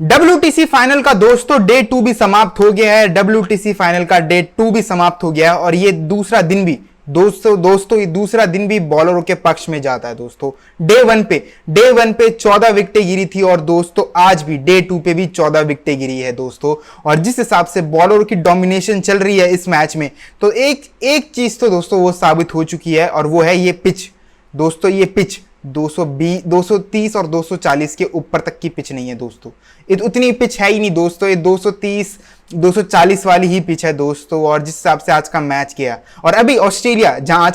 WTC final का दोस्तों day 2 भी समाप्त हो गया है। WTC फाइनल का डे 2 भी समाप्त हो गया है और ये दूसरा दिन भी दोस्तों ये दूसरा दिन भी बॉलरों के पक्ष में जाता है। दोस्तों डे वन पे 14 विकेटें गिरी थी और दोस्तों आज भी डे 2 पे भी 14 विकेटें गिरी है दोस्तों। और जिस हिसाब से बॉलरों की डोमिनेशन चल रही है इस मैच में, तो एक चीज तो दोस्तों वो साबित हो चुकी है और वो है ये पिच। दोस्तों ये पिच 220, 230 और 240 के ऊपर तक की पिच नहीं है दोस्तों। उतनी पिच है ही नहीं दोस्तों, ये 230 240 वाली ही पिच है दोस्तों। और जिस हिसाब से आज का मैच किया और अभी ऑस्ट्रेलिया जहां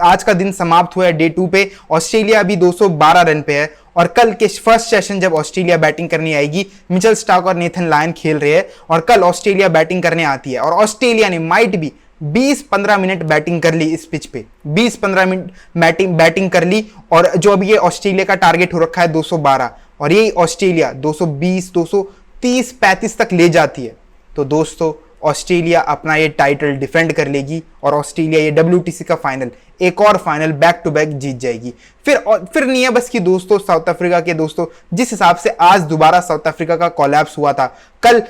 आज का दिन समाप्त हुआ है डे 2 पे, ऑस्ट्रेलिया अभी 212 रन पे है। और कल के फर्स्ट सेशन जब ऑस्ट्रेलिया बैटिंग करने आएगी, मिचेल स्टार्क और नेथन लायन खेल रहे हैं और कल ऑस्ट्रेलिया बैटिंग करने आती है और ऑस्ट्रेलिया ने माइट भी 20-15 मिनट बैटिंग कर ली इस पिच पे, 20-15 मिनट बैटिंग कर ली। और जो अभी ये ऑस्ट्रेलिया का टारगेट हो रखा है 212 और ये ऑस्ट्रेलिया 220 230 35 तक ले जाती है, तो दोस्तों ऑस्ट्रेलिया अपना ये टाइटल डिफेंड कर लेगी और ऑस्ट्रेलिया ये WTC का फाइनल, एक और फाइनल बैक टू बैक जीत जाएगी। फिर नहीं है बस कि दोस्तों साउथ अफ्रीका के दोस्तों जिस हिसाब से आज दोबारा साउथ अफ्रीका का कोलैप्स हुआ था, कल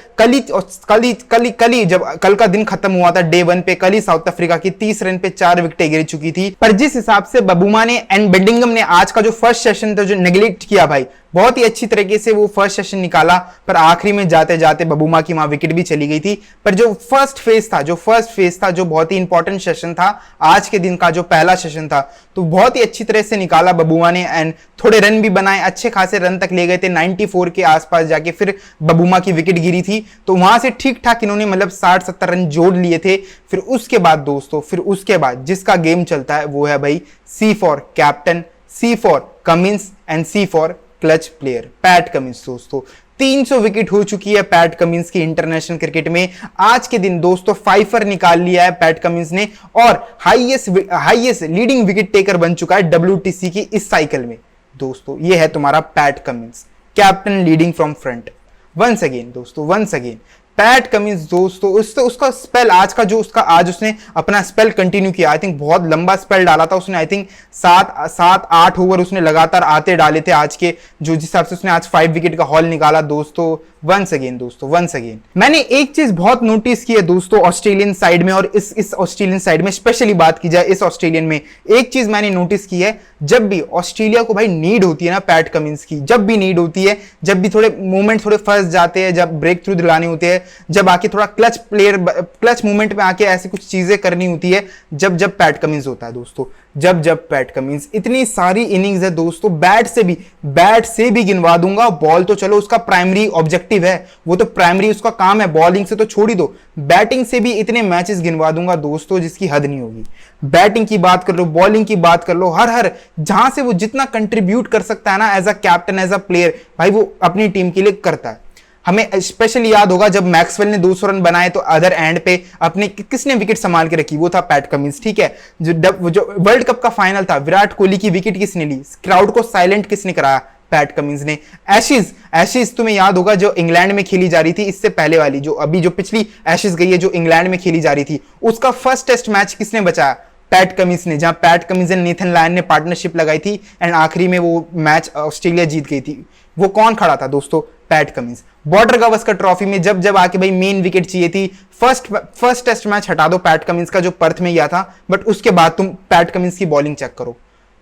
ही जब कल का दिन खत्म हुआ था डे 1 पे, कल ही साउथ अफ्रीका की 30 रन पे 4 विकेटें गिर चुकी थी। पर जिस हिसाब से बबूमा ने एंड बेडिंगम ने आज का जो फर्स्ट सेशन था जो नेग्लेक्ट किया भाई, बहुत ही अच्छी तरीके से वो फर्स्ट सेशन निकाला, पर आखिरी में जाते जाते बबूमा की वहां विकेट भी चली गई थी। पर जो फर्स्ट फेज था जो बहुत ही इंपॉर्टेंट सेशन था, आज के दिन का जो पहला सेशन था, तो बहुत ही अच्छी तरह से निकाला बबूमा ने एंड थोड़े रन भी बनाए, अच्छे खासे रन तक ले गए थे। 94 के आसपास जाके फिर बबूमा की विकेट गिरी थी, तो वहां से ठीक ठाक इन्होंने मतलब 60-70 रन जोड़ लिए थे। फिर उसके बाद जिसका गेम चलता है वो है भाई C for captain, C for Cummins and C for clutch player PAT Cummins. दोस्तों 300 विकेट हो चुकी है पैट कमिंस की इंटरनेशनल क्रिकेट में। आज के दिन दोस्तों फाइफर निकाल लिया है पैट कमिंस ने और हाईएस्ट लीडिंग विकेट टेकर बन चुका है WTC की इस साइकिल में। दोस्तों ये है तुम्हारा Pat Cummins, captain leading from front. Once again Pat Cummins दोस्तों, उसका स्पेल आज उसने अपना स्पेल कंटिन्यू किया। आई थिंक बहुत लंबा स्पेल डाला था उसने, आई थिंक 7-8 ओवर उसने लगातार आते डाले थे आज के, जो जिस हिसाब से उसने आज 5 विकेट का हॉल निकाला दोस्तों। वंस अगेन मैंने एक चीज बहुत नोटिस की है दोस्तों ऑस्ट्रेलियन साइड में, और इस ऑस्ट्रेलियन साइड में स्पेशली बात की जाए, इस ऑस्ट्रेलियन में एक चीज मैंने नोटिस की है, जब भी ऑस्ट्रेलिया को भाई नीड होती है ना पैट कमिंस की, जब भी नीड होती है, जब भी थोड़े मूवमेंट थोड़े फंस जाते हैं, जब ब्रेक थ्रू दिलाने होते हैं, जब आके थोड़ा क्लच मूवमेंट में आके ऐसी कुछ चीजें करनी होती है, जब पैट कमिंस होता है दोस्तों, जब पैट कमिंस। इतनी सारी इनिंग्स है दोस्तों, बैट से भी गिनवा दूंगा। बॉल तो चलो उसका प्राइमरी ऑब्जेक्टिव है, वो तो प्राइमरी उसका काम है, बॉलिंग से तो छोड़ ही दो, बैटिंग से भी इतने मैचेस गिनवा दूंगा दोस्तों जिसकी हद नहीं होगी। बैटिंग की बात कर लो, बॉलिंग की बात कर लो, हर जहां से वो जितना कंट्रीब्यूट कर सकता है ना as a captain, as a player, भाई वो अपनी टीम के लिए करता है। हमें स्पेशली याद होगा जब मैक्सवेल ने 200 रन बनाए तो अदर एंड पे अपने किसने विकेट संभाल के रखी, वो था पैट कमिंस। ठीक है, जो वर्ल्ड कप का फाइनल था, विराट कोहली की विकेट किसने ली, क्राउड को साइलेंट किसने कराया, पैट कमिंस ने। एशेज तुम्हें याद होगा जो इंग्लैंड में खेली जा रही थी, इससे पहले वाली जो पिछली एशेज गई है जो इंग्लैंड में खेली जा रही थी, उसका फर्स्ट टेस्ट मैच किसने बचाया, पैट कमिंस ने, जहां PAT Cummins and Nathan Lyon ने पार्टनरशिप लगाई थी एंड आखिरी में वो मैच ऑस्ट्रेलिया जीत गई थी। वो कौन खड़ा था दोस्तों, PAT Cummins. Border Gavaskar trophy में जब आके भाई मेन विकेट चाहिए थी, फर्स्ट टेस्ट मैच हटा दो पैट कमिंस का जो पर्थ में गया था, बट उसके बाद तुम पैट कमिंस की बॉलिंग चेक करो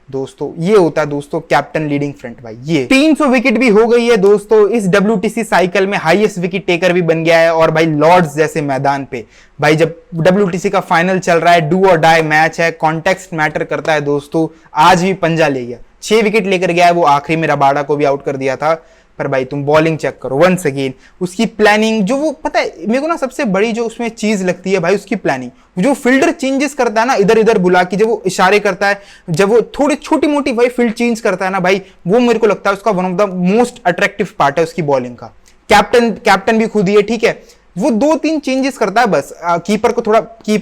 दोस्तों। ये होता है दोस्तों कैप्टन लीडिंग फ्रंट भाई। ये 300 विकेट भी हो गई है दोस्तों इस WTC साइकिल में, हाईएस्ट विकेट टेकर भी बन गया है। और भाई लॉर्ड्स जैसे मैदान पे भाई जब WTC का फाइनल चल रहा है, डू और डाई मैच है, कॉन्टेक्स्ट मैटर करता है दोस्तों। आज भी पंजा ले गया, 6 विकेट लेकर गया है वो, आखिरी में रबाडा को भी आउट कर दिया था। पर भाई तुम बॉलिंग चेक करो वंस अगेन, उसकी प्लानिंग जो वो पता है मेरे को ना सबसे बड़ी जो उसमें चीज लगती है भाई, उसकी प्लानिंग। जो फील्डर चेंजेस करता है ना इधर इधर बुला के, जब वो इशारे करता है, जब वो थोड़ी छोटी मोटी भाई फील्ड चेंज करता है ना भाई, वो मेरे को लगता है उसका one of the most attractive part है उसकी बॉलिंग का। कैप्टन भी खुद ही है, ठीक है, वो 2-3 चेंजेस करता है बस, कीपर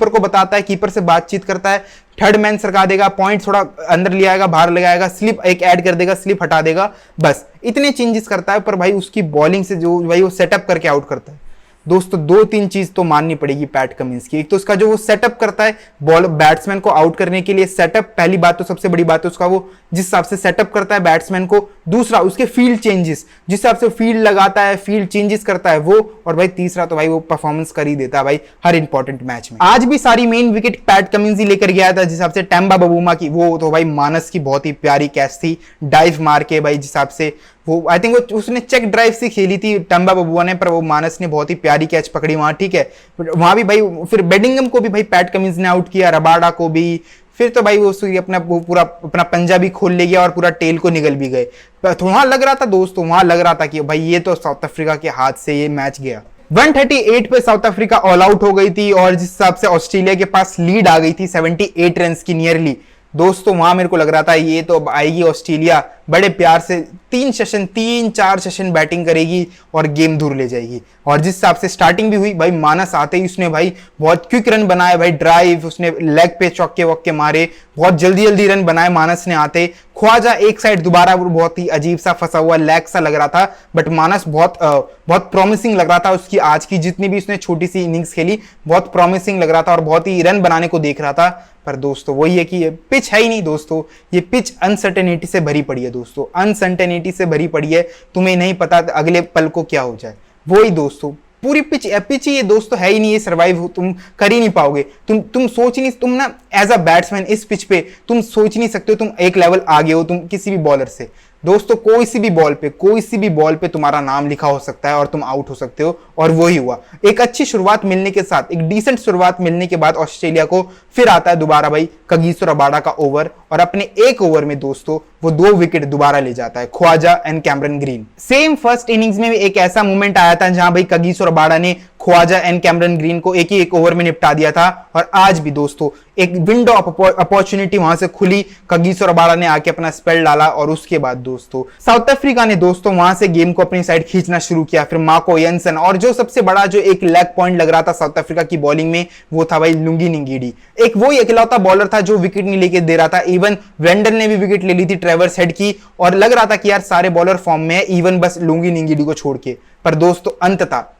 को बताता है, कीपर से बातचीत करता है, थर्ड मैन सरका देगा, पॉइंट थोड़ा अंदर ले आएगा, बाहर लगाएगा, स्लिप एक ऐड कर देगा, स्लिप हटा देगा, बस इतने चेंजेस करता है। पर भाई उसकी बॉलिंग से जो भाई वो सेटअप करके आउट करता है दोस्तों 2-3 चीज तो माननी पड़ेगी पैट कमिंस की। एक तो उसका जो वो सेटअप करता है बॉल बैट्समैन को आउट करने के लिए, सेटअप पहली बात, तो सबसे बड़ी बात है उसका वो जिस हिसाब से सेटअप करता है बैट्समैन को। दूसरा उसके फील्ड चेंजेस, जिस हिसाब से फील्ड लगाता है, फील्ड चेंजेस करता है वो। और भाई तीसरा तो भाई वो परफॉर्मेंस कर ही देता है भाई हर इंपॉर्टेंट मैच में। आज भी सारी मेन विकेट पैट कमिंस ही लेकर गया था, जिस हिसाब से टेम्बा बबूमा की वो तो भाई मानस की बहुत ही प्यारी कैच थी, डाइव मार के भाई, जिस हिसाब से वो आई थिंक वो उसने चेक ड्राइव से खेली थी टम्बा बबुआ ने, पर वो मानस ने बहुत ही प्यारी कैच पकड़ी वहां, ठीक है। वहां भी भाई फिर बेडिंगम को भी भाई पैट कमिंस ने आउट किया, रबाडा को भी। फिर तो भाई वो अपना पूरा अपना पंजा भी खोल ले गया और पूरा टेल को निकल भी गए। तो वहां लग रहा था दोस्तों, वहां लग रहा था कि भाई ये तो साउथ अफ्रीका के हाथ से ये मैच गया। 138 पे साउथ अफ्रीका ऑल आउट हो गई थी और जिस हिसाब से ऑस्ट्रेलिया के पास लीड आ गई थी 78 रन की नियरली, दोस्तों वहां मेरे को लग रहा था ये तो आएगी ऑस्ट्रेलिया बड़े प्यार से 3-4 सेशन बैटिंग करेगी और गेम दूर ले जाएगी। और जिस हिसाब से स्टार्टिंग भी हुई भाई, मानस आते ही उसने भाई बहुत क्विक रन बनाए भाई, ड्राइव उसने लेग पे चौके वक्के मारे, बहुत जल्दी जल्दी रन बनाए मानस ने आते। ख्वाजा एक साइड दोबारा बहुत ही अजीब सा फंसा हुआ लेग सा लग रहा था, बट मानस बहुत प्रॉमिसिंग लग रहा था। उसकी आज की जितनी भी उसने छोटी सी इनिंग्स खेली बहुत प्रॉमिसिंग लग रहा था और बहुत ही रन बनाने को देख रहा था। पर दोस्तों वही है कि ये पिच है ही नहीं दोस्तों, ये पिच अनसर्टेनिटी से भरी पड़ी है दोस्तों, अनसर्टेनिटी से भरी पड़ी है। तुम्हें नहीं पता अगले पल को क्या हो जाए, वही दोस्तों पूरी पिच ही ये दोस्तों है ही नहीं, ये सर्वाइव तुम कर ही नहीं पाओगे। तुम सोच नहीं, तुम ना एज अ बैट्समैन इस पिच पे तुम सोच नहीं सकते हो तुम एक लेवल आगे हो तुम किसी भी बॉलर से। दोस्तों कोई सी भी बॉल पे तुम्हारा नाम लिखा हो सकता है और तुम आउट हो सकते हो, और वही हुआ। एक अच्छी शुरुआत मिलने के साथ, एक डिसेंट शुरुआत मिलने के बाद ऑस्ट्रेलिया को फिर आता है दोबारा भाई कगिसो रबाडा का ओवर, और अपने एक ओवर में दोस्तों वो 2 विकेट दोबारा ले जाता है, Khawaja and Cameron Green. Same first innings में भी एक ऐसा मोमेंट आया था जहां भाई कगिसो रबाडा ने ख्वाजा एंड कैमरन ग्रीन को एक ही एक ओवर में निपटा दिया था। और आज भी दोस्तों एक विंडो अपॉर्चुनिटी वहां से खुली, कगिसो रबाडा ने आके अपना स्पेल डाला और उसके बाद दोस्तों साउथ अफ्रीका ने दोस्तों वहां से गेम को अपनी साइड खींचना शुरू किया। फिर मार्को यंसन, और जो सबसे बड़ा जो एक लेग पॉइंट लग रहा था साउथ अफ्रीका की बॉलिंग में वो था भाई लुंगी निंगीडी। एक वो इकलौता बॉलर था जो विकेट नहीं लेके दे रहा था। इवन वेंडल ने भी विकेट ले ली थी ट्रेवर्स हेड की, और लग रहा था कि यार सारे बॉलर फॉर्म में है इवन बस लुंगी निंगीडी को छोड़ के। पर दोस्तों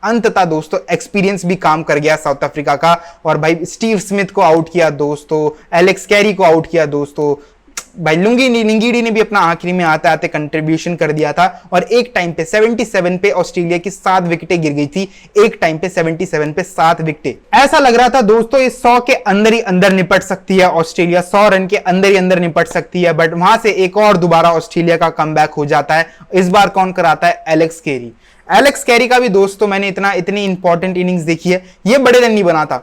अंततः दोस्तों एक्सपीरियंस भी काम कर गया साउथ अफ्रीका का, और भाई स्टीव स्मिथ को आउट किया दोस्तों, एलेक्स कैरी को आउट किया दोस्तों। भाई लुंगी निंगीडी ने भी अपना आखिरी में आते आते कंट्रीब्यूशन कर दिया था, और एक टाइम पे 77 पे ऑस्ट्रेलिया की 7 विकेटें गिर गई थी। एक टाइम पे 77 पे 7 विकेटें, ऐसा लग रहा था दोस्तों ये 100 के अंदर ही अंदर निपट सकती है ऑस्ट्रेलिया, 100 रन के अंदर ही अंदर निपट सकती है। बट वहां से एक और दोबारा ऑस्ट्रेलिया का कमबैक हो जाता है। इस बार कौन कराता है? एलेक्स कैरी का भी दोस्तों मैंने इतनी इंपॉर्टेंट इनिंग्स देखी है। ये बड़े रन नहीं बनाता,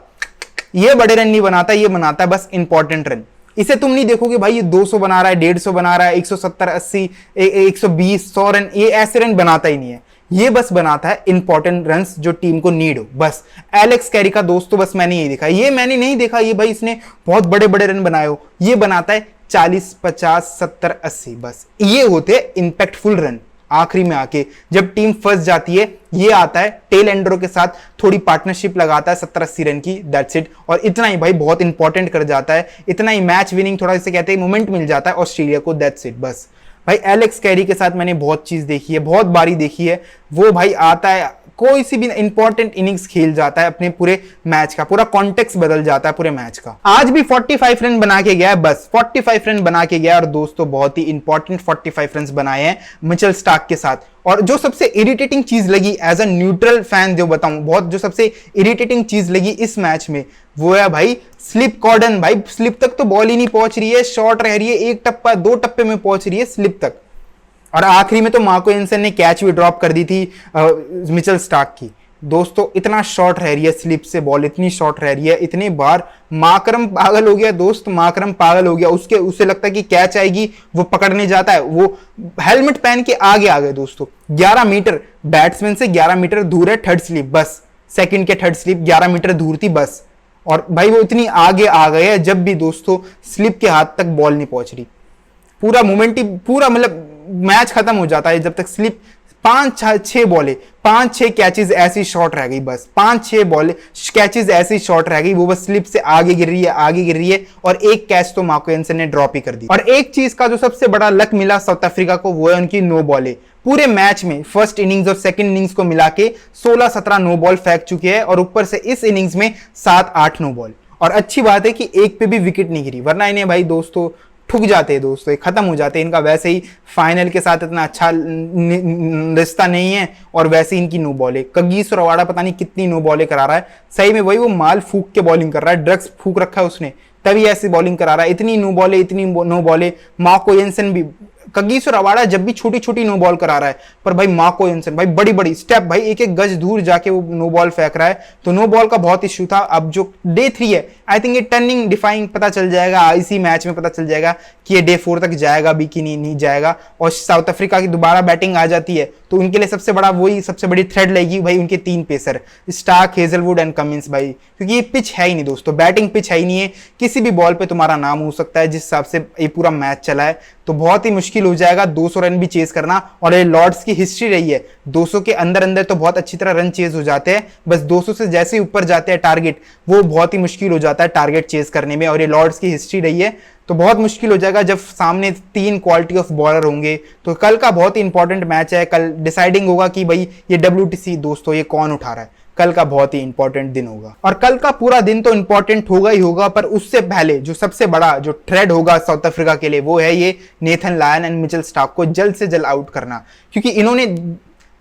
ये बनाता है बस इंपॉर्टेंट रन। इसे तुम नहीं देखोगे भाई ये 200 बना रहा है, 150 बना रहा है, 170, 80, 120, 100 रन, ये ऐसे रन बनाता ही नहीं है। ये बस बनाता है इंपॉर्टेंट रन्स जो टीम को नीड हो। बस एलेक्स कैरी का दोस्तों बस मैंने ये देखा, ये मैंने नहीं देखा ये भाई इसने बहुत बड़े बड़े रन बनाए हो। ये बनाता है 40, 50, 70, 80, बस ये होते हैं इंपैक्टफुल रन। आखिरी में आके जब टीम फंस जाती है ये आता है टेल एंडरों के साथ थोड़ी पार्टनरशिप लगाता है 70-80 रन की, दैट्स इट। और इतना ही भाई बहुत इंपॉर्टेंट कर जाता है, इतना ही मैच विनिंग थोड़ा इसे कहते हैं मोमेंट मिल जाता है ऑस्ट्रेलिया को, दैट्स इट। बस भाई एलेक्स कैरी के साथ मैंने बहुत चीज देखी है, बहुत बारी देखी है। वो भाई आता है कोई सी भी इंपॉर्टेंट इनिंग्स खेल जाता है, अपने पूरे मैच का पूरा कॉन्टेक्स्ट बदल जाता है पूरे मैच का। आज भी 45 रन बना के गया है, बस 45 रन बना के गया, और दोस्तों बहुत ही इंपॉर्टेंट 45 रन बनाए हैं मिचेल स्टार्क के साथ। और जो सबसे इरिटेटिंग चीज लगी एज अ न्यूट्रल फैन जो बताऊं, बहुत जो सबसे इरिटेटिंग चीज लगी इस मैच में वो है भाई स्लिप कॉर्डन। भाई स्लिप तक तो बॉल ही नहीं पहुंच रही है, शॉर्ट रह रही है, एक टप्पा 2 टप्पे में पहुंच रही है स्लिप तक। और आखिरी में तो मार्को यंसन ने कैच भी ड्रॉप कर दी थी मिचेल स्टार्क की। दोस्तों इतना शॉर्ट रह रही है स्लिप से बॉल, इतनी शॉर्ट रह रही है, इतनी बार माकरम पागल हो गया दोस्त, माकरम पागल हो गया। उसे लगता है कि कैच आएगी, वो पकड़ने जाता है, वो हेलमेट पहन के आगे आ गए दोस्तों। 11 मीटर बैट्समैन से 11 मीटर दूर है थर्ड स्लिप, बस सेकंड के थर्ड स्लिप 11 मीटर दूर थी बस। और भाई वो इतनी आगे आ गए हैं जब भी दोस्तों स्लिप के हाथ तक बॉल नहीं पहुंच रही। पूरा मोमेंट ही पूरा मतलब मैच खत्म हो जाता है जब तक स्लिप 5-6 बॉले 5-6 कैचेस ऐसी शॉट रह गई, बस 5-6 बॉले कैचेस ऐसी शॉट रह गई, वो बस स्लिप से आगे गिर रही है और एक कैच तो मार्को यंसन ने ड्रॉप ही कर दी। और एक चीज का जो सबसे बड़ा लक मिला साउथ अफ्रीका को वो है उनकी नो बॉले। पूरे मैच में फर्स्ट इनिंग्स और सेकंड इनिंग्स को मिला के 16-17 नो बॉल फेंक चुके हैं और ऊपर से इस इनिंग्स में 7-8 नो बॉल। और अच्छी बात है कि एक पे भी विकेट नहीं गिरी, वरना इन्हें भाई दोस्तों ठुक जाते हैं दोस्तों, ये खत्म हो जाते हैं। इनका वैसे ही फाइनल के साथ इतना अच्छा रिश्ता नहीं है और वैसे ही इनकी नो बॉले। कगिसो रबाडा पता नहीं कितनी नो बॉले करा रहा है, सही में वही वो माल फूक के बॉलिंग कर रहा है, ड्रग्स फूक रखा है उसने, तभी ऐसी बॉलिंग करा रहा है। इतनी नो बॉले, इतनी नो बॉले। मार्को येंसन भी, कगिसो रबाडा जब भी छोटी छोटी नो बॉल करा रहा है, पर भाई मार्को येंसन भाई बड़ी बड़ी स्टेप, भाई एक एक गज दूर जाके वो नो बॉल फेंक रहा है। तो नो बॉल का बहुत इश्यू था। अब जो डे 3 है, आई थिंक ये टर्निंग डिफाइंग पता चल जाएगा, इसी मैच में पता चल जाएगा कि ये डे 4 तक जाएगा भी कि नहीं जाएगा। और साउथ अफ्रीका की दोबारा बैटिंग आ जाती है तो उनके लिए सबसे बड़ी थ्रेड लगेगी भाई उनके 3 pacer, Starc, Hazlewood and Cummins भाई, क्योंकि ये पिच है ही नहीं दोस्तों, बैटिंग पिच है ही नहीं है। किसी भी बॉल पे तुम्हारा नाम हो सकता है, जिस हिसाब से ये पूरा मैच चला है तो बहुत ही मुश्किल हो जाएगा 200 रन भी चेस करना। और ये लॉर्ड्स की हिस्ट्री रही है, 200 के अंदर अंदर तो बहुत अच्छी तरह रन चेस हो जाते हैं, बस 200 से जैसे ही ऊपर जाते हैं टारगेट, वो बहुत ही मुश्किल हो जाता है टारगेट चेस करने में। और ये लॉर्ड्स की हिस्ट्री रही है, तो बहुत मुश्किल हो जाएगा जब सामने 3 क्वालिटी ऑफ बॉलर होंगे। तो कल का बहुत ही इंपॉर्टेंट मैच है, कल डिसाइडिंग होगा कि भाई ये WTC दोस्तों ये कौन उठा रहा है। कल का बहुत ही इंपॉर्टेंट दिन होगा और कल का पूरा दिन तो इंपॉर्टेंट होगा ही होगा, पर उससे पहले जो सबसे बड़ा जो थ्रेड होगा साउथ अफ्रीका के लिए वो है ये Nathan Lyon and Mitchell Starc को जल्द से जल्द आउट करना, क्योंकि इन्होंने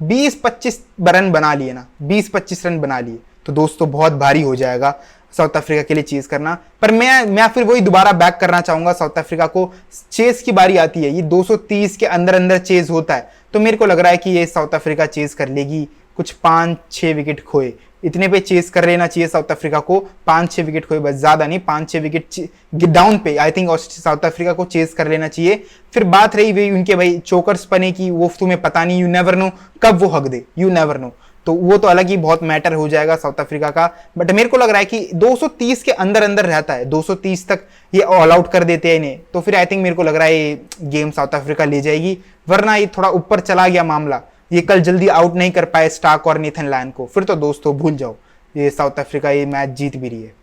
20-25 रन बना लिए ना, 20-25 रन बना लिए, तो दोस्तों बहुत भारी हो जाएगा साउथ अफ्रीका के लिए चेस करना। पर मैं फिर वही दोबारा बैक करना चाहूंगा, साउथ अफ्रीका को चेस की बारी आती है, ये 230 के अंदर अंदर चेस होता है, तो मेरे को लग रहा है कि ये साउथ अफ्रीका चेस कर लेगी, कुछ 5-6 विकेट खोए, इतने पे चेस कर लेना चाहिए साउथ अफ्रीका को, 5-6 विकेट खोए बस, ज्यादा नहीं, 5-6 विकेट डाउन पे आई थिंक साउथ अफ्रीका को चेस कर लेना चाहिए। फिर बात रही भाई उनके भाई चोकर्स पने की, वो तुम्हें पता नहीं, यू नेवर नो कब वो हक दे, यू नेवर नो, तो वो तो अलग ही बहुत मैटर हो जाएगा साउथ अफ्रीका का। बट मेरे को लग रहा है कि 230 के अंदर अंदर रहता है, 230 तक ये ऑल आउट कर देते हैं इन्हें, तो फिर आई थिंक मेरे को लग रहा है ये गेम साउथ अफ्रीका ले जाएगी। वरना ये थोड़ा ऊपर चला गया मामला, ये कल जल्दी आउट नहीं कर पाए स्टार्क और नेथन लायन को, फिर तो दोस्तों भूल जाओ, ये साउथ अफ्रीका ये मैच जीत भी रही है।